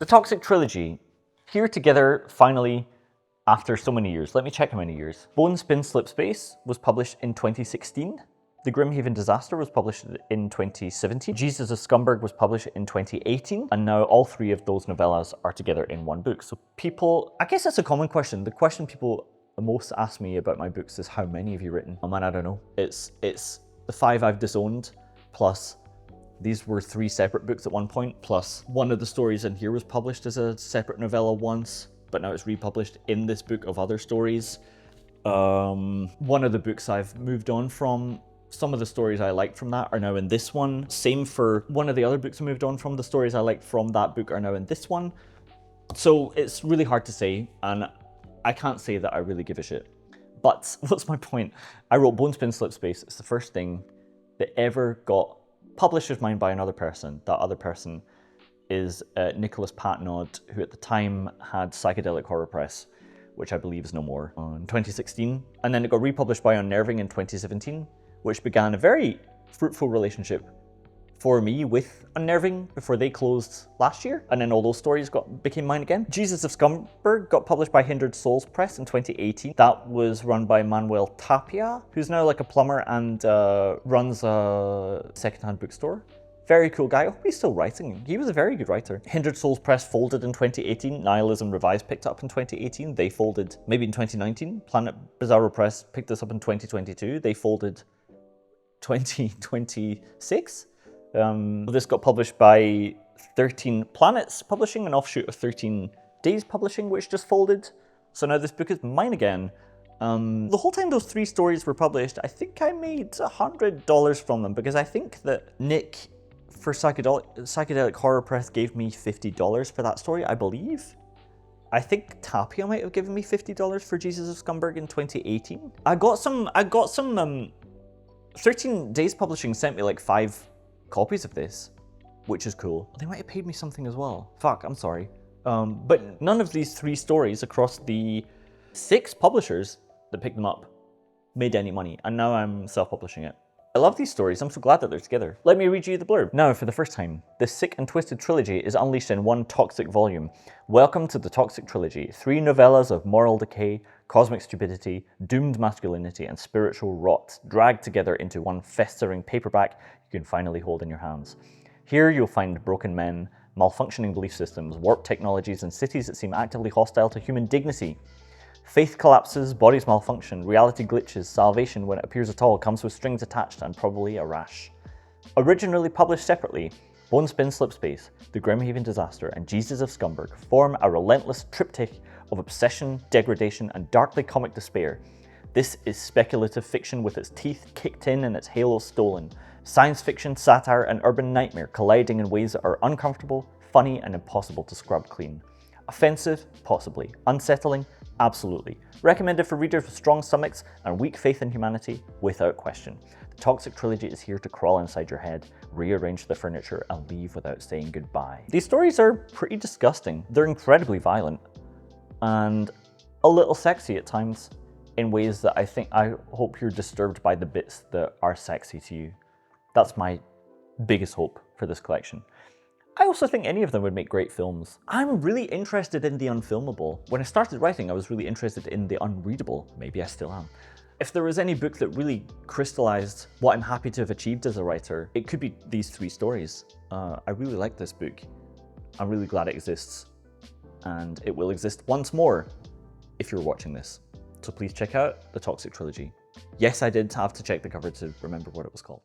The Toxic Trilogy, here together finally after so many years. Let me check how many years. Bonespin Slipspace was published in 2016. The Grimhaven Disaster was published in 2017. Jesus of Scumburg was published in 2018. And now all three of those novellas are together in one book. So people, I guess that's a common question. The question people most ask me about my books is how many have you written? Oh man, I don't know. It's the 5 I've disowned, plus these were 3 separate books at one point, plus one of the stories in here was published as a separate novella once, but now it's republished in this book of other stories. One of the books I've moved on from. Some of the stories I liked from that are now in this one. Same for one of the other books I moved on from. The stories I liked from that book are now in this one. So it's really hard to say, and I can't say that I really give a shit. But what's my point? I wrote Bonespin Slipspace. It's the first thing that ever got published of mine by another person. That other person is Nicholas Patnod, who at the time had Psychedelic Horror Press, which I believe is no more, in 2016. And then it got republished by Unnerving in 2017. Which began a very fruitful relationship for me with Unnerving before they closed last year. And then all those stories became mine again. Jesus of Scumburg got published by Hindered Souls Press in 2018. That was run by Manuel Tapia, who's now like a plumber and runs a secondhand bookstore. Very cool guy. I hope he's still writing. He was a very good writer. Hindered Souls Press folded in 2018. Nihilism Revised picked up in 2018. They folded maybe in 2019. Planet Bizarro Press picked this up in 2022. They folded 2026. This got published by 13 Planets Publishing, an offshoot of 13 Days Publishing, which just folded. So now this book is mine again. The whole time those 3 stories were published, I think I made $100 from them, because I think that Nick for Psychedelic Horror Press gave me $50 for that story, I believe. I think Tapia might have given me $50 for Jesus of Scumburg in 2018. I got some 13 Days Publishing sent me like 5 copies of this, which is cool. They might have paid me something as well. Fuck, I'm sorry. But none of these 3 stories across the 6 publishers that picked them up made any money, and now I'm self-publishing it. I love these stories. I'm so glad that they're together. Let me read you the blurb. Now, for the first time, the Sick and Twisted Trilogy is unleashed in one toxic volume. Welcome to the Toxic Trilogy. 3 novellas of moral decay, cosmic stupidity, doomed masculinity, and spiritual rot, dragged together into one festering paperback you can finally hold in your hands. Here you'll find broken men, malfunctioning belief systems, warped technologies, and cities that seem actively hostile to human dignity. Faith collapses, bodies malfunction, reality glitches, salvation, when it appears at all, comes with strings attached and probably a rash. Originally published separately, Bonespin Slipspace, The Grimhaven Disaster, and Jesus of Scumburg form a relentless triptych of obsession, degradation, and darkly comic despair. This is speculative fiction with its teeth kicked in and its halo stolen. Science fiction, satire, and urban nightmare colliding in ways that are uncomfortable, funny, and impossible to scrub clean. Offensive? Possibly. Unsettling? Absolutely. Recommended for readers with strong stomachs and weak faith in humanity? Without question. The Toxic Trilogy is here to crawl inside your head, rearrange the furniture, and leave without saying goodbye. These stories are pretty disgusting. They're incredibly violent and a little sexy at times in ways that I hope you're disturbed by the bits that are sexy to you. That's my biggest hope for this collection. I also think any of them would make great films. I'm really interested in the unfilmable. When I started writing, I was really interested in the unreadable. Maybe I still am. If there was any book that really crystallized what I'm happy to have achieved as a writer, it could be these 3 stories. I really like this book. I'm really glad it exists. And it will exist once more if you're watching this. So please check out The Toxic Trilogy. Yes, I did have to check the cover to remember what it was called.